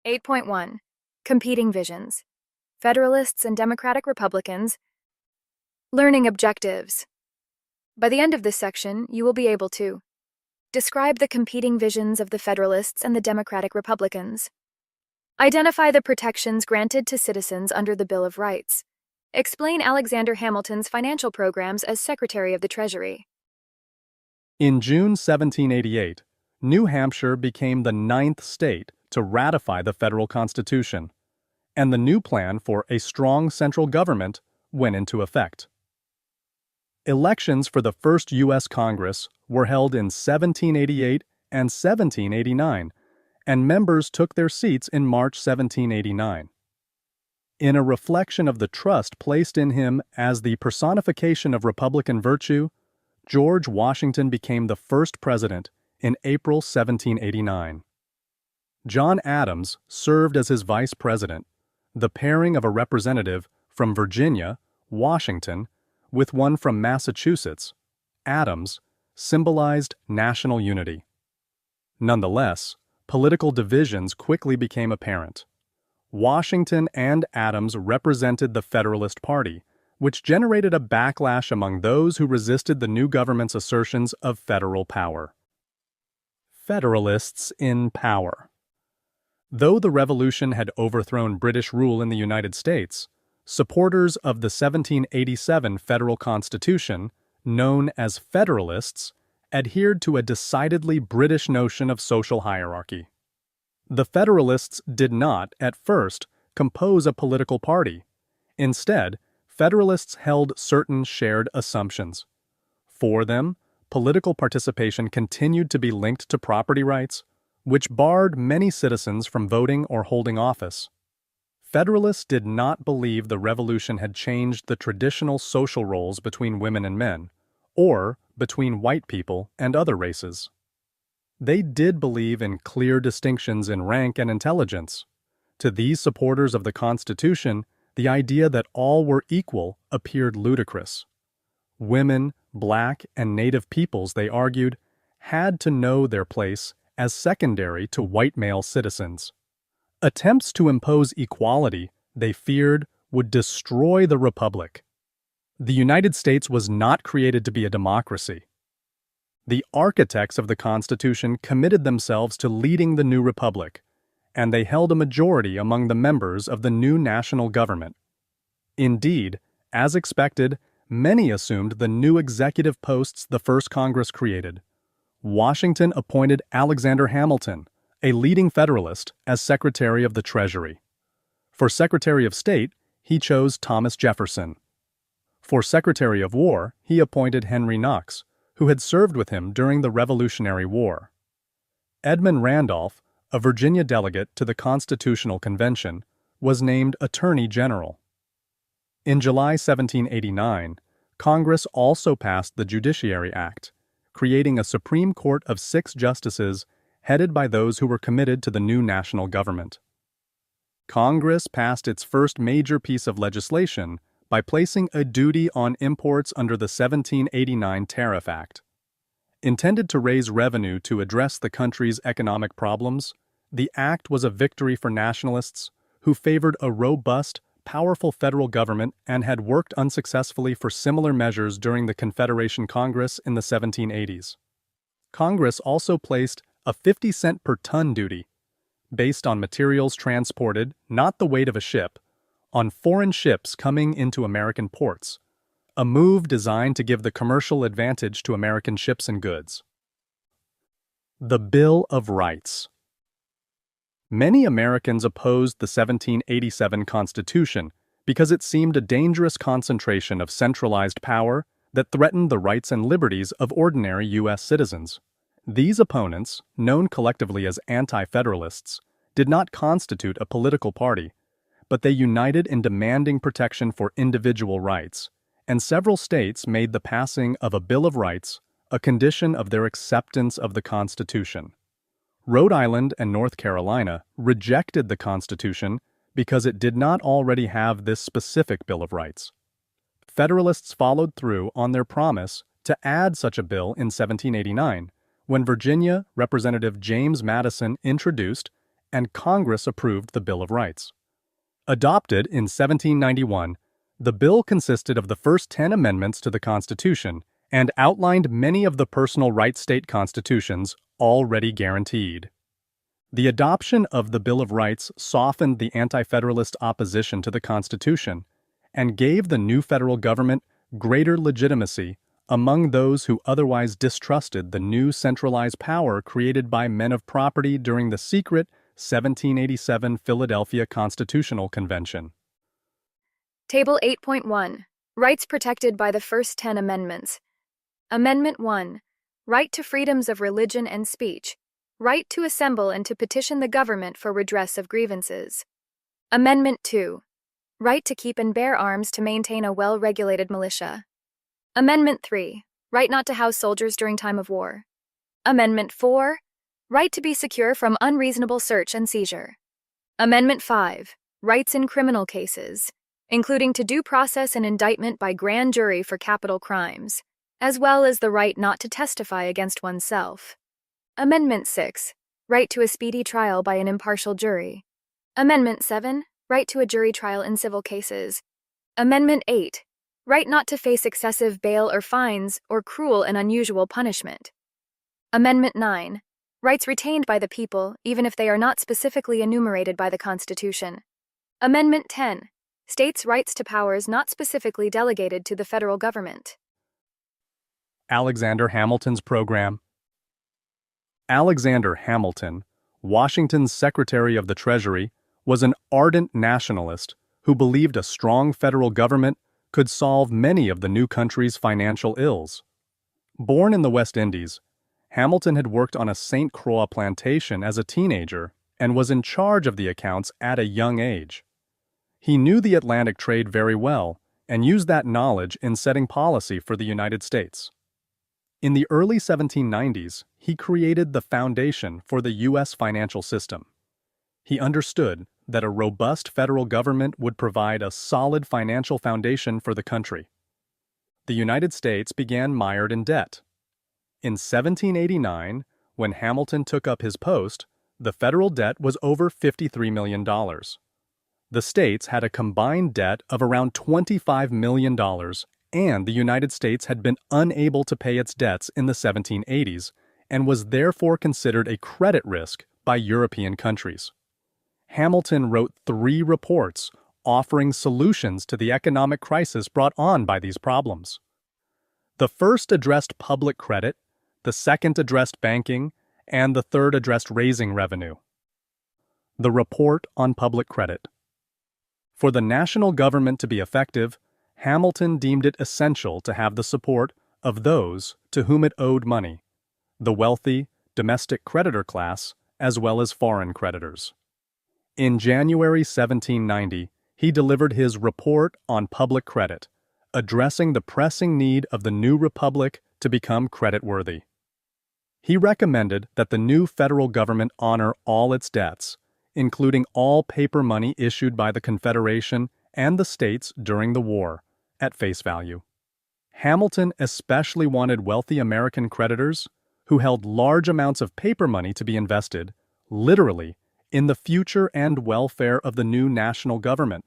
8.1 Competing Visions. Federalists and Democratic Republicans. Learning Objectives. By the end of this section, you will be able to describe the competing visions of the Federalists and the Democratic Republicans. Identify the protections granted to citizens under the Bill of Rights. Explain Alexander Hamilton's financial programs as Secretary of the Treasury. In June 1788, New Hampshire became the 9th state to ratify the federal Constitution, and the new plan for a strong central government went into effect. Elections for the first U.S. Congress were held in 1788 and 1789, and members took their seats in March 1789. In a reflection of the trust placed in him as the personification of Republican virtue, George Washington became the first president in April 1789. John Adams served as his vice president, the pairing of a representative from Virginia, Washington, with one from Massachusetts, Adams, symbolized national unity. Nonetheless, political divisions quickly became apparent. Washington and Adams represented the Federalist Party, which generated a backlash among those who resisted the new government's assertions of federal power. Federalists in power. Though the Revolution had overthrown British rule in the United States, supporters of the 1787 Federal Constitution, known as Federalists, adhered to a decidedly British notion of social hierarchy. The Federalists did not, at first, compose a political party. Instead, Federalists held certain shared assumptions. For them, political participation continued to be linked to property rights, which barred many citizens from voting or holding office. Federalists did not believe the Revolution had changed the traditional social roles between women and men, or between white people and other races. They did believe in clear distinctions in rank and intelligence. To these supporters of the Constitution, the idea that all were equal appeared ludicrous. Women, black, and native peoples, they argued, had to know their place as secondary to white male citizens. Attempts to impose equality, they feared, would destroy the republic. The United States was not created to be a democracy. The architects of the Constitution committed themselves to leading the new republic, and they held a majority among the members of the new national government. Indeed, as expected, many assumed the new executive posts the first Congress created. Washington appointed Alexander Hamilton, a leading Federalist, as Secretary of the Treasury. For Secretary of State, he chose Thomas Jefferson. For Secretary of War, he appointed Henry Knox, who had served with him during the Revolutionary War. Edmund Randolph, a Virginia delegate to the Constitutional Convention, was named Attorney General. In July 1789, Congress also passed the Judiciary Act, creating a Supreme Court of 6 justices headed by those who were committed to the new national government. Congress passed its first major piece of legislation by placing a duty on imports under the 1789 Tariff Act. Intended to raise revenue to address the country's economic problems, the act was a victory for nationalists who favored a robust, powerful federal government and had worked unsuccessfully for similar measures during the Confederation Congress in the 1780s. Congress also placed a 50-cent per ton duty, based on materials transported, not the weight of a ship, on foreign ships coming into American ports, a move designed to give the commercial advantage to American ships and goods. The Bill of Rights. Many Americans opposed the 1787 Constitution because it seemed a dangerous concentration of centralized power that threatened the rights and liberties of ordinary U.S. citizens. These opponents, known collectively as anti-federalists, did not constitute a political party, but they united in demanding protection for individual rights, and several states made the passing of a Bill of Rights a condition of their acceptance of the Constitution. Rhode Island and North Carolina rejected the Constitution because it did not already have this specific Bill of Rights. Federalists followed through on their promise to add such a bill in 1789, when Virginia Representative James Madison introduced and Congress approved the Bill of Rights. Adopted in 1791, the bill consisted of the first 10 amendments to the Constitution and outlined many of the personal rights state constitutions already guaranteed. The adoption of the Bill of Rights softened the anti-federalist opposition to the Constitution and gave the new federal government greater legitimacy among those who otherwise distrusted the new centralized power created by men of property during the secret 1787 Philadelphia Constitutional Convention. Table 8.1. Rights protected by the first 10 amendments. Amendment 1. Right to freedoms of religion and speech. Right to assemble and to petition the government for redress of grievances. Amendment 2. Right to keep and bear arms to maintain a well-regulated militia. Amendment 3. Right not to house soldiers during time of war. Amendment 4. Right to be secure from unreasonable search and seizure. Amendment 5. Rights in criminal cases, including to due process and indictment by grand jury for capital crimes, as well as the right not to testify against oneself. Amendment 6. Right to a speedy trial by an impartial jury. Amendment 7. Right to a jury trial in civil cases. Amendment 8. Right not to face excessive bail or fines or cruel and unusual punishment. Amendment 9. Rights retained by the people, even if they are not specifically enumerated by the Constitution. Amendment 10. States' rights to powers not specifically delegated to the federal government. Alexander Hamilton's program. Alexander Hamilton, Washington's Secretary of the Treasury, was an ardent nationalist who believed a strong federal government could solve many of the new country's financial ills. Born in the West Indies, Hamilton had worked on a St. Croix plantation as a teenager and was in charge of the accounts at a young age. He knew the Atlantic trade very well and used that knowledge in setting policy for the United States. In the early 1790s, he created the foundation for the U.S. financial system. He understood that a robust federal government would provide a solid financial foundation for the country. The United States began mired in debt. In 1789, when Hamilton took up his post, the federal debt was over $53 million. The states had a combined debt of around $25 million, and the United States had been unable to pay its debts in the 1780s and was therefore considered a credit risk by European countries. Hamilton wrote 3 reports offering solutions to the economic crisis brought on by these problems. The first addressed public credit, the second addressed banking, and the third addressed raising revenue. The Report on Public Credit. For the national government to be effective, Hamilton deemed it essential to have the support of those to whom it owed money, the wealthy, domestic creditor class, as well as foreign creditors. In January 1790, he delivered his Report on Public Credit, addressing the pressing need of the new republic to become creditworthy. He recommended that the new federal government honor all its debts, including all paper money issued by the Confederation and the states during the war, at face value. Hamilton especially wanted wealthy American creditors, who held large amounts of paper money to be invested, literally, in the future and welfare of the new national government.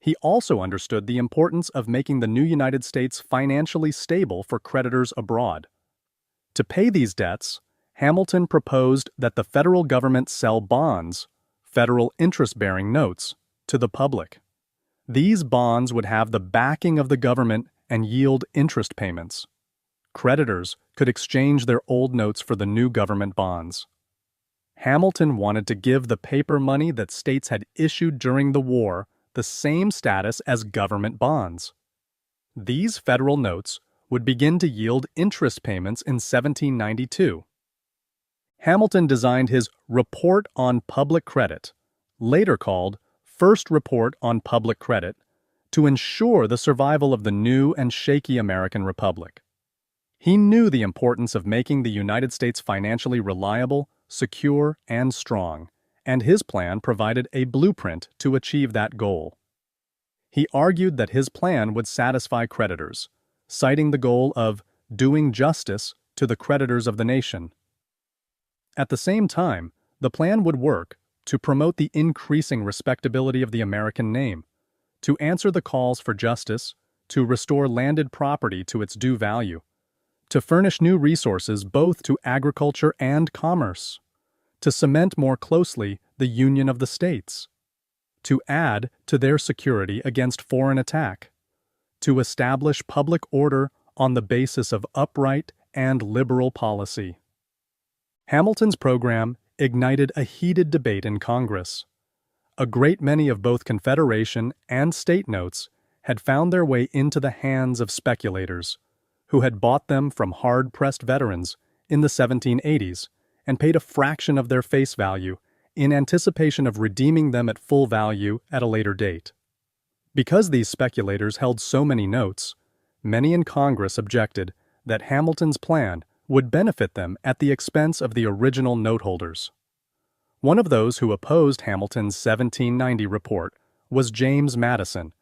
He also understood the importance of making the new United States financially stable for creditors abroad. To pay these debts, Hamilton proposed that the federal government sell bonds, federal interest-bearing notes, to the public. These bonds would have the backing of the government and yield interest payments. Creditors could exchange their old notes for the new government bonds. Hamilton wanted to give the paper money that states had issued during the war the same status as government bonds. These federal notes would begin to yield interest payments in 1792. Hamilton designed his Report on Public Credit, later called First Report on Public Credit, to ensure the survival of the new and shaky American Republic. He knew the importance of making the United States financially reliable, secure, and strong, and his plan provided a blueprint to achieve that goal. He argued that his plan would satisfy creditors, citing the goal of doing justice to the creditors of the nation. At the same time, the plan would work to promote the increasing respectability of the American name, to answer the calls for justice, to restore landed property to its due value, to furnish new resources both to agriculture and commerce, to cement more closely the union of the states, to add to their security against foreign attack, to establish public order on the basis of upright and liberal policy. Hamilton's program ignited a heated debate in Congress. A great many of both Confederation and state notes had found their way into the hands of speculators, who had bought them from hard-pressed veterans in the 1780s and paid a fraction of their face value in anticipation of redeeming them at full value at a later date. Because these speculators held so many notes, many in Congress objected that Hamilton's plan would benefit them at the expense of the original note holders. One of those who opposed Hamilton's 1790 report was James Madison,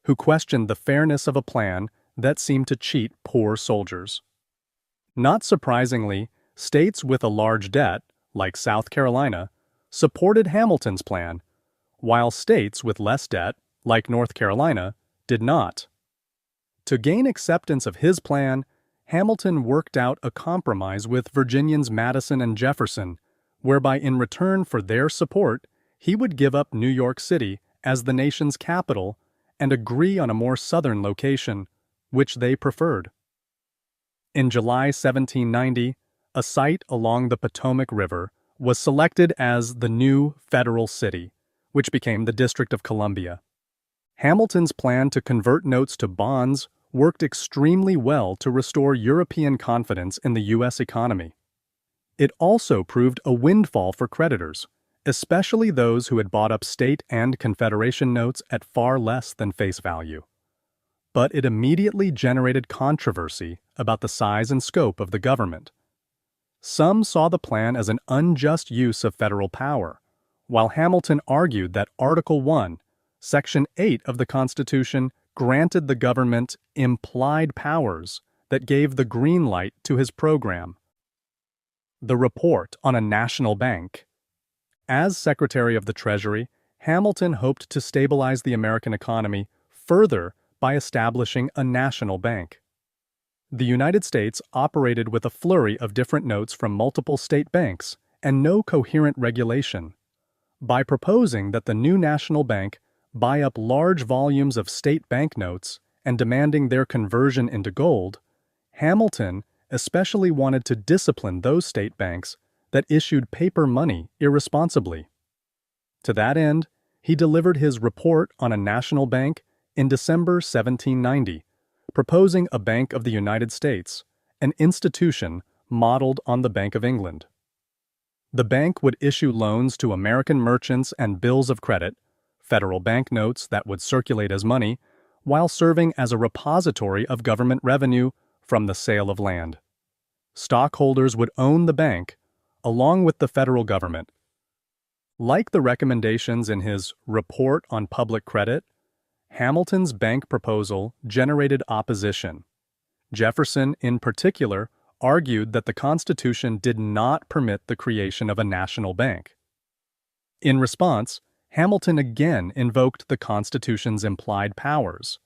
who questioned the fairness of a plan that seemed to cheat poor soldiers. Not surprisingly, states with a large debt, like South Carolina, supported Hamilton's plan, while states with less debt, like North Carolina, did not. To gain acceptance of his plan, Hamilton worked out a compromise with Virginians Madison and Jefferson, whereby in return for their support, he would give up New York City as the nation's capital and agree on a more southern location, which they preferred. In July 1790, a site along the Potomac River was selected as the new federal city, which became the District of Columbia. Hamilton's plan to convert notes to bonds worked extremely well to restore European confidence in the U.S. economy. It also proved a windfall for creditors, especially those who had bought up state and Confederation notes at far less than face value. But it immediately generated controversy about the size and scope of the government. Some saw the plan as an unjust use of federal power, while Hamilton argued that Article 1, Section 8 of the Constitution granted the government implied powers that gave the green light to his program. The report on a national bank. As Secretary of the Treasury, Hamilton hoped to stabilize the American economy further by establishing a national bank. The United States operated with a flurry of different notes from multiple state banks and no coherent regulation. By proposing that the new national bank buy up large volumes of state banknotes and demanding their conversion into gold, Hamilton especially wanted to discipline those state banks that issued paper money irresponsibly. To that end, he delivered his report on a national bank in December 1790, proposing a Bank of the United States, an institution modeled on the Bank of England. The bank would issue loans to American merchants and bills of credit, federal banknotes that would circulate as money, while serving as a repository of government revenue from the sale of land. Stockholders would own the bank, along with the federal government. Like the recommendations in his Report on Public Credit, Hamilton's bank proposal generated opposition. Jefferson, in particular, argued that the Constitution did not permit the creation of a national bank. In response, Hamilton again invoked the Constitution's implied powers.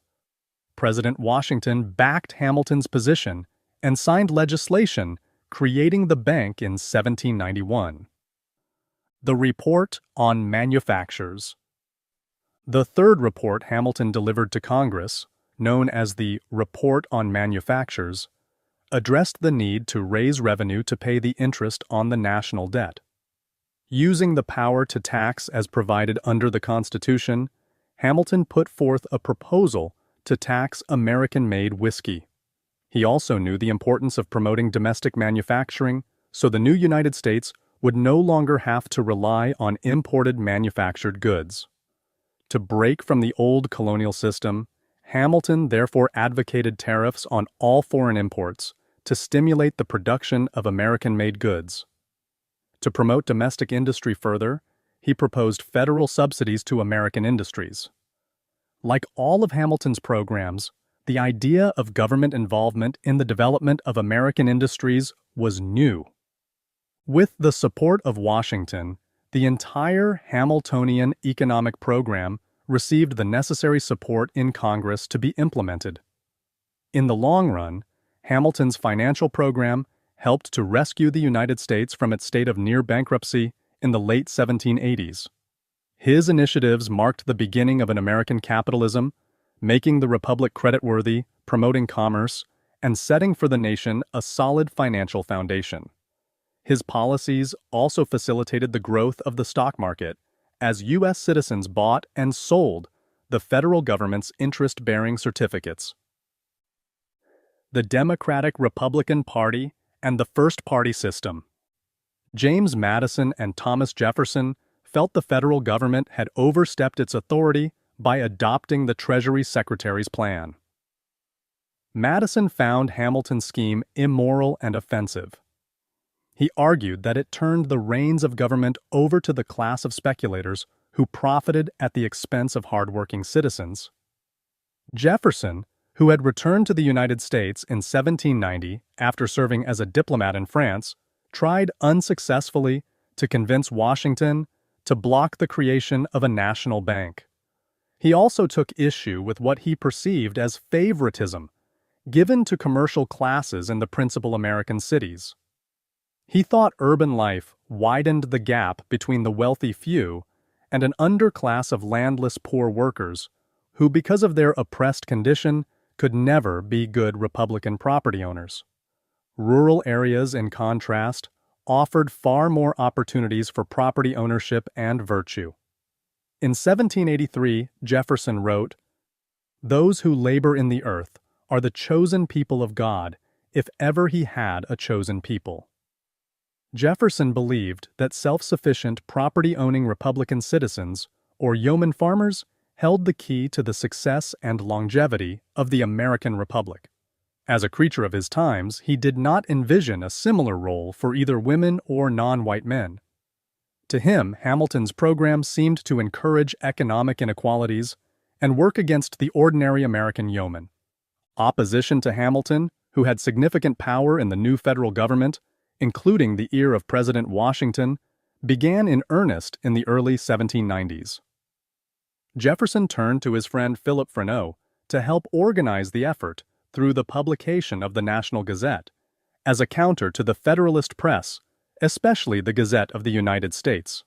President Washington backed Hamilton's position and signed legislation creating the bank in 1791. The Report on Manufactures. The third report Hamilton delivered to Congress, known as the Report on Manufactures, addressed the need to raise revenue to pay the interest on the national debt. Using the power to tax as provided under the Constitution, Hamilton put forth a proposal to tax American-made whiskey. He also knew the importance of promoting domestic manufacturing, so the new United States would no longer have to rely on imported manufactured goods. To break from the old colonial system, Hamilton therefore advocated tariffs on all foreign imports to stimulate the production of American-made goods. To promote domestic industry further, he proposed federal subsidies to American industries. Like all of Hamilton's programs, the idea of government involvement in the development of American industries was new. With the support of Washington, the entire Hamiltonian economic program received the necessary support in Congress to be implemented. In the long run, Hamilton's financial program helped to rescue the United States from its state of near bankruptcy in the late 1780s. His initiatives marked the beginning of an American capitalism, making the republic creditworthy, promoting commerce, and setting for the nation a solid financial foundation. His policies also facilitated the growth of the stock market, as U.S. citizens bought and sold the federal government's interest-bearing certificates. The Democratic-Republican Party and the first-party system. James Madison and Thomas Jefferson felt the federal government had overstepped its authority by adopting the Treasury Secretary's plan. Madison found Hamilton's scheme immoral and offensive. He argued that it turned the reins of government over to the class of speculators who profited at the expense of hardworking citizens. Jefferson, who had returned to the United States in 1790 after serving as a diplomat in France, tried unsuccessfully to convince Washington to block the creation of a national bank. He also took issue with what he perceived as favoritism given to commercial classes in the principal American cities. He thought urban life widened the gap between the wealthy few and an underclass of landless poor workers who, because of their oppressed condition, could never be good Republican property owners. Rural areas, in contrast, offered far more opportunities for property ownership and virtue. In 1783, Jefferson wrote, "Those who labor in the earth are the chosen people of God, if ever he had a chosen people." Jefferson believed that self-sufficient property-owning Republican citizens, or yeoman farmers, held the key to the success and longevity of the American Republic. As a creature of his times, he did not envision a similar role for either women or non-white men. To him, Hamilton's program seemed to encourage economic inequalities and work against the ordinary American yeoman. Opposition to Hamilton, who had significant power in the new federal government, including the ear of President Washington, began in earnest in the early 1790s. Jefferson turned to his friend Philip Freneau to help organize the effort through the publication of the National Gazette, as a counter to the Federalist press, especially the Gazette of the United States.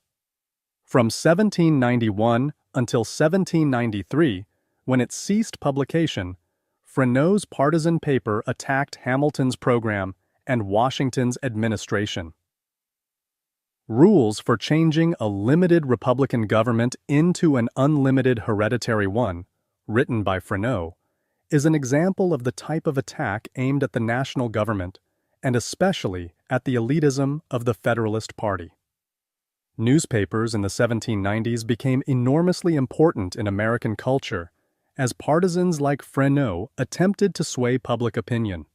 From 1791 until 1793, when it ceased publication, Freneau's partisan paper attacked Hamilton's program and Washington's administration. Rules for changing a limited Republican government into an unlimited hereditary one, written by Freneau, is an example of the type of attack aimed at the national government and especially at the elitism of the Federalist Party. Newspapers in the 1790s became enormously important in American culture as partisans like Freneau attempted to sway public opinion.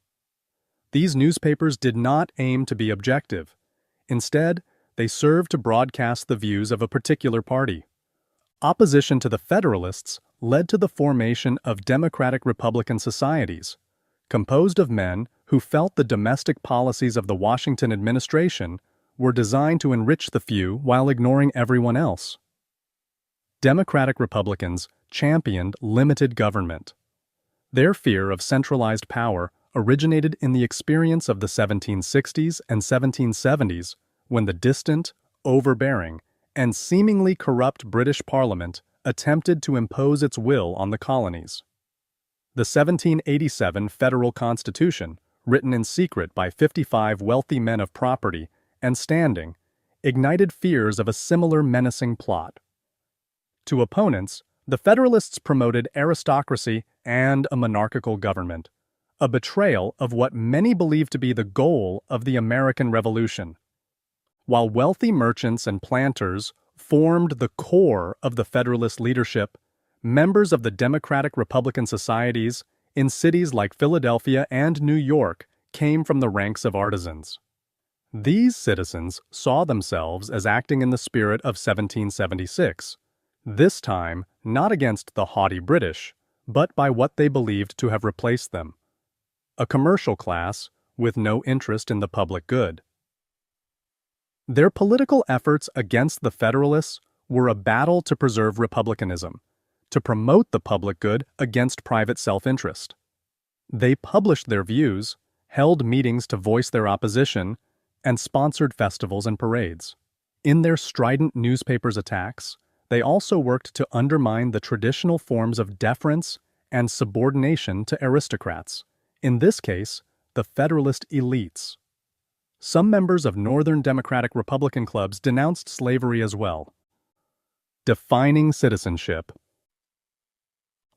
These newspapers did not aim to be objective. Instead, they served to broadcast the views of a particular party. Opposition to the Federalists led to the formation of Democratic-Republican societies, composed of men who felt the domestic policies of the Washington administration were designed to enrich the few while ignoring everyone else. Democratic Republicans championed limited government. Their fear of centralized power originated in the experience of the 1760s and 1770s, when the distant, overbearing, and seemingly corrupt British Parliament attempted to impose its will on the colonies. The 1787 Federal Constitution, written in secret by 55 wealthy men of property and standing, ignited fears of a similar menacing plot. To opponents, the Federalists promoted aristocracy and a monarchical government, a betrayal of what many believed to be the goal of the American Revolution. While wealthy merchants and planters formed the core of the Federalist leadership, members of the Democratic-Republican societies in cities like Philadelphia and New York came from the ranks of artisans. These citizens saw themselves as acting in the spirit of 1776, this time not against the haughty British, but by what they believed to have replaced them: a commercial class with no interest in the public good. Their political efforts against the Federalists were a battle to preserve republicanism, to promote the public good against private self-interest. They published their views, held meetings to voice their opposition, and sponsored festivals and parades. In their strident newspapers' attacks, they also worked to undermine the traditional forms of deference and subordination to aristocrats, in this case, the Federalist elites. Some members of Northern Democratic Republican clubs denounced slavery as well. Defining citizenship.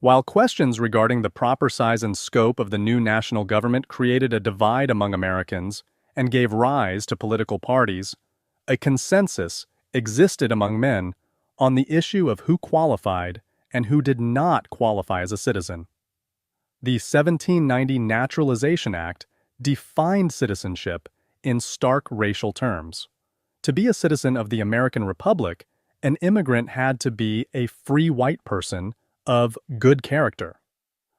While questions regarding the proper size and scope of the new national government created a divide among Americans and gave rise to political parties, a consensus existed among men on the issue of who qualified and who did not qualify as a citizen. The 1790 Naturalization Act defined citizenship in stark racial terms. To be a citizen of the American Republic, an immigrant had to be a free white person of good character.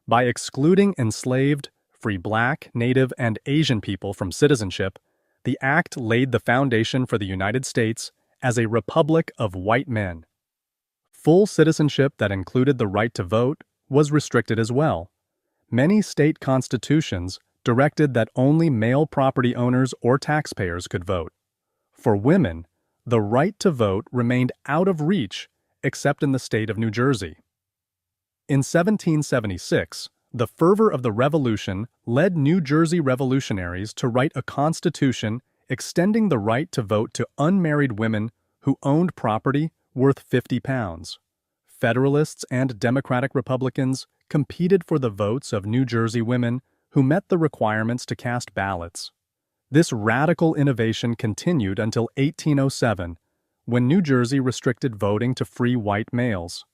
By excluding enslaved, free Black, Native, and Asian people from citizenship, the act laid the foundation for the United States as a republic of white men. Full citizenship that included the right to vote was restricted as well. Many state constitutions directed that only male property owners or taxpayers could vote. For women, the right to vote remained out of reach except in the state of New Jersey. In 1776, the fervor of the Revolution led New Jersey revolutionaries to write a constitution extending the right to vote to unmarried women who owned property worth £50. Federalists and Democratic Republicans competed for the votes of New Jersey women who met the requirements to cast ballots. This radical innovation continued until 1807, when New Jersey restricted voting to free white males.